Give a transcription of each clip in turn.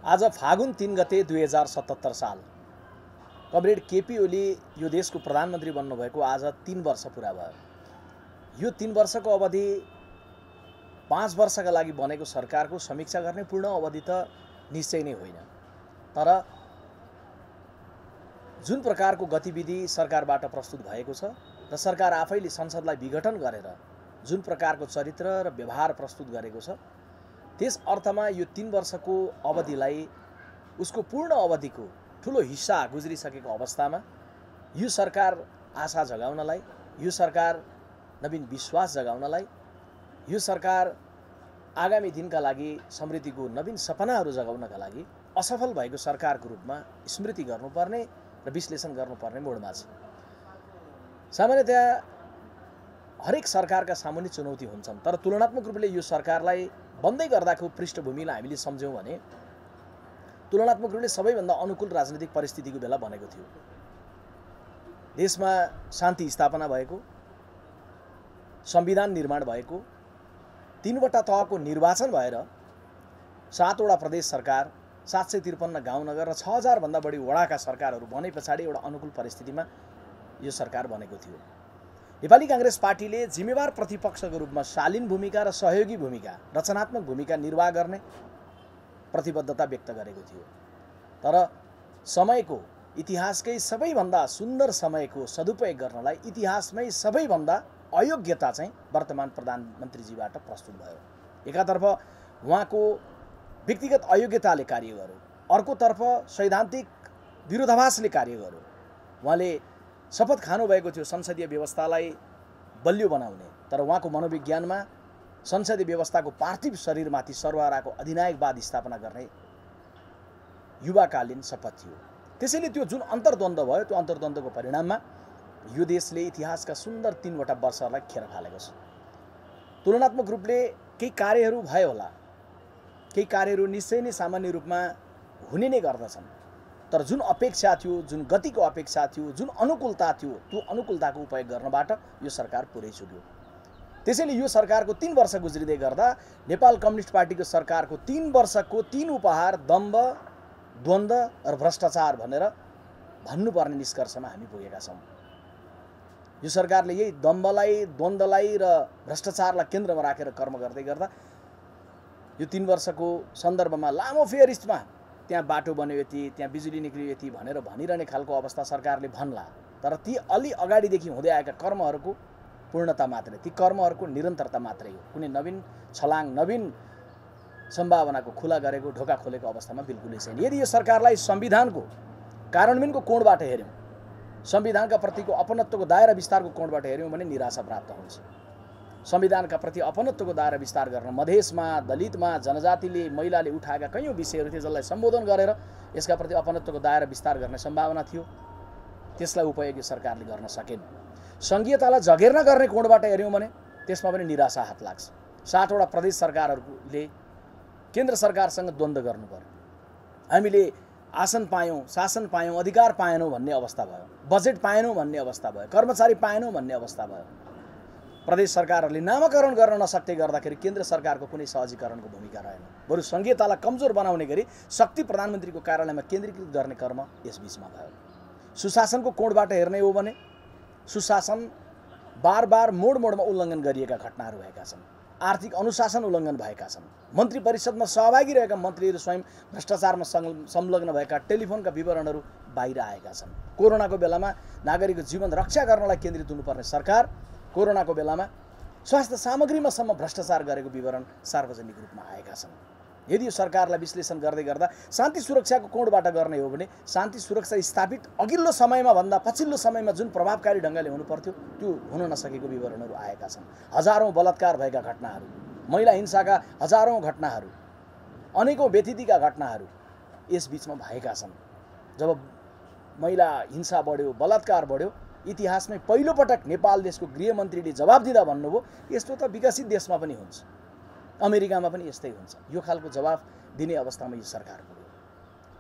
आज फागुन 3 गते 2077 साल कमरेड केपी ओली यो देशको प्रधानमन्त्री बन्नुभएको आज 3 वर्ष पुरा भयो। यो 3 वर्षको अवधि 5 वर्षका लागि बनेको सरकारको समीक्षा गर्ने पूर्ण अवधि त निश्चय नै होइन, तर जुन प्रकारको गतिविधि सरकारबाट प्रस्तुत भएको छ र सरकार आफैले संसदलाई विघटन गरेर जुन प्रकारको चरित्र र व्यवहार प्रस्तुत गरेको छ, त्यस अर्थमा यो 3 वर्षको अवधिलाई उसको पूर्ण अवधिको ठुलो हिस्सा गुज्रिसकेको अवस्थामा यो सरकार आशा जगाउनलाई, यो सरकार नवीन विश्वास जगाउनलाई, यो सरकार आगामी दिनका लागि समृद्धिको नवीन सपनाहरू जगाउनका लागि असफल भएको सरकारको रूपमा स्मृति गर्नुपर्ने र विश्लेषण गर्नुपर्ने मोडमा छ। सामान्यतया हरेक सरकारका सामुन्ने चुनौती हुन्छन्, तर तुलनात्मक रूपले यो सरकारलाई बन्दै गर्दाको पृष्ठभूमिलाई हामीले सम्झ्यौँ भने तुलनात्मक रूपले सबैभन्दा अनुकूल राजनीतिक परिस्थितिको बेला बनेको थियो। देशमा शान्ति स्थापना भएको, संविधान निर्माण भएको, 3वटा तहको निर्वाचन भएर 7वटा प्रदेश सरकार, 753 गाउँ नगर र 6000 भन्दा बढी वडाका सरकारहरू बने पछाडि एउटा अनुकूल परिस्थितिमा यो सरकार बनेको थियो। नेपाली कांग्रेस पार्टीले जिम्मेवार प्रतिपक्षको रूपमा शालीन भूमिका र सहयोगी भूमिका, रचनात्मक भूमिका निर्वाह गर्ने प्रतिबद्धता व्यक्त गरेको थियो। तर समयको, इतिहासकै सबैभन्दा सुन्दर समयको सदुपयोग गर्नलाई इतिहासमै सबैभन्दा अयोग्यता चाहिँ वर्तमान प्रधानमन्त्रीजीबाट प्रस्तुत भयो। एकातर्फ उहाँको व्यक्तिगत अयोग्यताले कार्य गर्यो, अर्कोतर्फ सैद्धान्तिक विरोधाभासले कार्य गर्यो। उहाँले शपथ खानुभएको थियो संसदीय व्यवस्थालाई बलियो बनाउने, तर उहाँको मनोविज्ञानमा संसदीय व्यवस्थाको पार्थिव शरीरमाथि सर्वहाराको अधिनायकवाद स्थापना गर्ने युवाकालीन शपथ थियो। त्यसैले त्यो जुन अन्तर्द्वन्द्व भयो, त्यो अन्तर्द्वन्द्वको परिणाममा यो देशले इतिहासका सुन्दर 3वटा वर्षहरूलाई खेर फालेको छ। तुलनात्मक रूपले केही कार्यहरू भयो होला, केही कार्यहरू निश्चय नै सामान्य रूपमा हुने नै गर्दछन्, तर जुन अपेक्षा थियो, जुन गतिको अपेक्षा थियो, जुन अनुकूलता थियो, त्यो अनुकूलताको उपयोग गर्नबाट यो सरकार पुरै चुक्यो। त्यसैले यो सरकारको 3 वर्ष गुज्रिँदै गर्दा नेपाल कम्युनिस्ट पार्टीको सरकारको 3 वर्षको 3 उपहार दम्भ, द्वन्द्व र भ्रष्टाचार भनेर भन्नुपर्ने निष्कर्षमा हामी पुगेका छौँ। यो सरकारले यही दम्भलाई, द्वन्द्वलाई र भ्रष्टाचारलाई केन्द्रमा राखेर कर्म गर्दै गर्दा यो 3 वर्षको सन्दर्भमा लामो फेयरिस्टमा त्यहाँ बाटो बन्यो यति, त्यहाँ बिजुली निक्लियो यति भनेर भनिरहने खालको अवस्था सरकारले भन्ला, तर ती अलि अगाडिदेखि हुँदै आएका कर्महरूको पूर्णता मात्रै, ती कर्महरूको निरन्तरता मात्रै हो। कुनै नवीन छलाङ, नवीन सम्भावनाको खुला गरेको, ढोका खोलेको अवस्थामा बिल्कुलै छैन। यदि यो सरकारलाई संविधानको कार्यान्वयनको कोणबाट हेऱ्यौँ, संविधानका प्रतिको अपनत्वको दायरा विस्तारको कोणबाट हेऱ्यौँ भने निराशा प्राप्त हुन्छ। संविधानका प्रति अपनत्वको दायरा विस्तार गर्न मधेसमा, दलितमा, जनजातिले, महिलाले उठाएका कैयौँ विषयहरू थिए जसलाई सम्बोधन गरेर यसका प्रति अपनत्वको दायरा विस्तार गर्ने सम्भावना थियो, त्यसलाई उपयोग यो सरकारले गर्न सकेन। सङ्घीयतालाई जगेर्ना गर्ने कोणबाट हेऱ्यौँ भने त्यसमा पनि निराशा हात लाग्छ। 7वटा प्रदेश सरकारहरूले केन्द्र सरकारसँग द्वन्द्व गर्नु पर्यो। हामीले आसन पायौँ, शासन पायौँ, अधिकार पाएनौँ भन्ने अवस्था भयो, बजेट पाएनौँ भन्ने अवस्था भयो, कर्मचारी पाएनौँ भन्ने अवस्था भयो। प्रदेश सरकारहरूले नामाकरण गर्न नसक्दै गर्दाखेरि केन्द्र सरकारको कुनै सहजीकरणको भूमिका रहेन। बरु सङ्घीयतालाई कमजोर बनाउने गरी शक्ति प्रधानमन्त्रीको कार्यालयमा केन्द्रीकृत गर्ने कर्म यसबीचमा भयो। सुशासनको कोणबाट हेर्ने हो भने सुशासन बार मोडमा उल्लङ्घन गरिएका घटनाहरू भएका छन्। आर्थिक अनुशासन उल्लङ्घन भएका छन्। मन्त्री परिषदमा सहभागी रहेका मन्त्रीहरू स्वयं भ्रष्टाचारमा संलग्न भएका टेलिफोनका विवरणहरू बाहिर आएका छन्। कोरोनाको बेलामा नागरिकको जीवन रक्षा गर्नलाई केन्द्रित हुनुपर्ने सरकार कोरोनाको बेलामा स्वास्थ्य सामग्रीमासम्म भ्रष्टाचार गरेको विवरण सार्वजनिक रूपमा आएका छन्। यदि यो सरकारलाई विश्लेषण गर्दै गर्दा शान्ति सुरक्षाको कोणबाट गर्ने हो भने शान्ति सुरक्षा स्थापित अघिल्लो समयमा भन्दा पछिल्लो समयमा जुन प्रभावकारी ढङ्गले हुनुपर्थ्यो त्यो हुन नसकेको विवरणहरू आएका छन्। हजारौँ बलात्कार भएका घटनाहरू, महिला हिंसाका हजारौँ घटनाहरू, अनेकौँ व्यथितिका घटनाहरू यसबीचमा भएका छन्। जब महिला हिंसा बढ्यो, बलात्कार बढ्यो, इतिहासमै पहिलोपटक नेपाल देशको गृहमन्त्रीले जवाब दिँदा भन्नुभयो यस्तो त विकसित देशमा पनि हुन्छ, अमेरिकामा पनि यस्तै हुन्छ। यो खालको जवाब दिने अवस्थामा यो सरकार पुग्यो।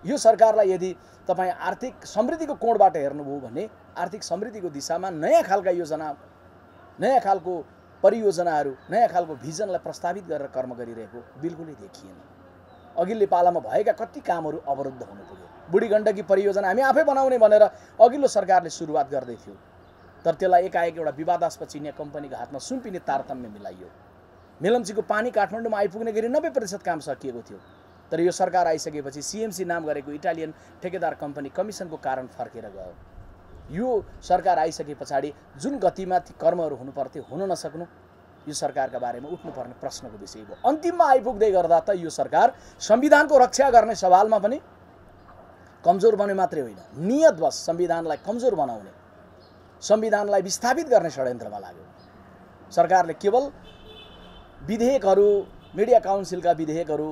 यो सरकारलाई यदि तपाईँ आर्थिक समृद्धिको कोणबाट हेर्नुभयो भने आर्थिक समृद्धिको दिशामा नयाँ खालका योजना, नयाँ खालको परियोजनाहरू, नयाँ खालको भिजनलाई प्रस्तावित गरेर कर्म गरिरहेको बिल्कुलै देखिएन। अघिल्लो पालामा भएका कति कामहरू अवरुद्ध हुन पुग्यो। बुढी गण्डकी परियोजना हामी आफै बनाउने भनेर अघिल्लो सरकारले सुरुवात गर्दै थियो, तर त्यसलाई एकाएक एउटा विवादास्पद चिनिया कम्पनीको हातमा सुम्पिने तारतम्य मिलाइयो। मेलम्चीको पानी काठमाडौँमा आइपुग्ने गरी 90% काम सकिएको थियो, तर यो सरकार आइसकेपछि सीएमसी नाम गरेको इटालियन ठेकेदार कम्पनी कमिसनको कारण फर्केर गयो। यो सरकार आइसके पछाडि जुन गतिमा ती कर्महरू हुनुपर्थ्यो हुन नसक्नु यो सरकारका बारेमा उठ्नुपर्ने प्रश्नको विषय हो। अन्तिममा आइपुग्दै गर्दा त यो सरकार संविधानको रक्षा गर्ने सवालमा पनि कमजोर बने मात्रै होइन, नियतवश संविधानलाई कमजोर बनाउने, संविधानलाई विस्थापित गर्ने षड्यन्त्रमा लाग्यो। सरकारले केवल विधेयकहरू, मिडिया काउन्सिलका विधेयकहरू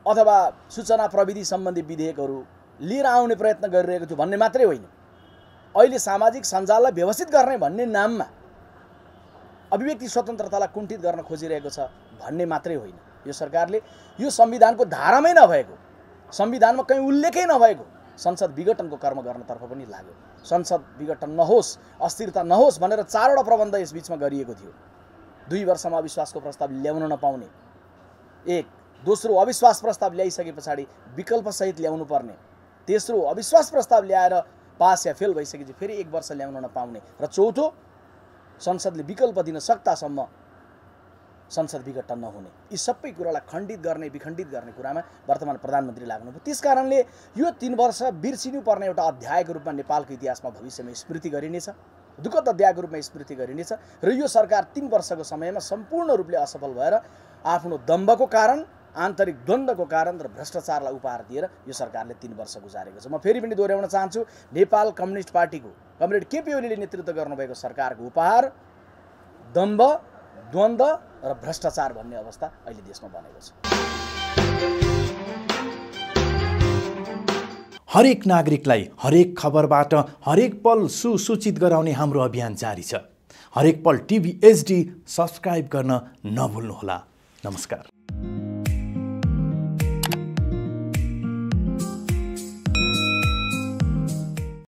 अथवा सूचना प्रविधि सम्बन्धी विधेयकहरू लिएर आउने प्रयत्न गरिरहेको थियो भन्ने मात्रै होइन, अहिले सामाजिक सञ्जाललाई व्यवस्थित गर्ने भन्ने नाममा अभिव्यक्ति स्वतन्त्रतालाई कुण्ठित गर्न खोजिरहेको छ भन्ने मात्रै होइन। यो सरकारले यो संविधानको धारामै नभएको, संविधानमा कहीँ उल्लेखै नभएको संसद विघटनको कर्म गर्नतर्फ पनि लाग्यो। संसद विघटन नहोस्, अस्थिरता नहोस् भनेर 4वटा प्रबन्ध यस बीचमा गरिएको थियो। 2 वर्षमा अविश्वासको प्रस्ताव ल्याउन नपाउने, एक। दोस्रो, अविश्वास प्रस्ताव ल्याइसके पछाडि विकल्पसहित ल्याउनु पर्ने। तेस्रो, अविश्वास प्रस्ताव ल्याएर पास या फेल भइसकेपछि फेरि 1 वर्ष ल्याउन नपाउने। र चौथो, संसदले विकल्प दिन सक्तासम्म संसद विघटन नहुने। यी सबै कुरालाई खण्डित गर्ने, विखण्डित गर्ने कुरामा वर्तमान प्रधानमन्त्री लाग्नुभयो। त्यसकारणले यो 3 वर्ष बिर्सिनुपर्ने एउटा अध्यायको रूपमा नेपालको इतिहासमा भविष्यमा स्मृति गरिनेछ, दुःखद अध्यायको रूपमा स्मृति गरिनेछ। र यो सरकार 3 वर्षको समयमा सम्पूर्ण रूपले असफल भएर आफ्नो दम्भको कारण, आन्तरिक द्वन्द्वको कारण र भ्रष्टाचारलाई उपहार दिएर यो सरकारले 3 वर्ष गुजारेको छ। म फेरि पनि दोहोऱ्याउन चाहन्छु, नेपाल कम्युनिस्ट पार्टीको कमरेड केपी ओलीले नेतृत्व गर्नुभएको सरकारको उपहार दम्भ, द्वन्द्व र भ्रष्टाचार भन्ने अवस्था अहिले देशमा बनेको छ। हरेक नागरिकलाई हरेक खबरबाट हरेक पल सुसूचित गराउने हाम्रो अभियान जारी छ। हरेक पल टिभी HD सब्स्क्राइब गर्न नभुल्नुहोला। नमस्कार।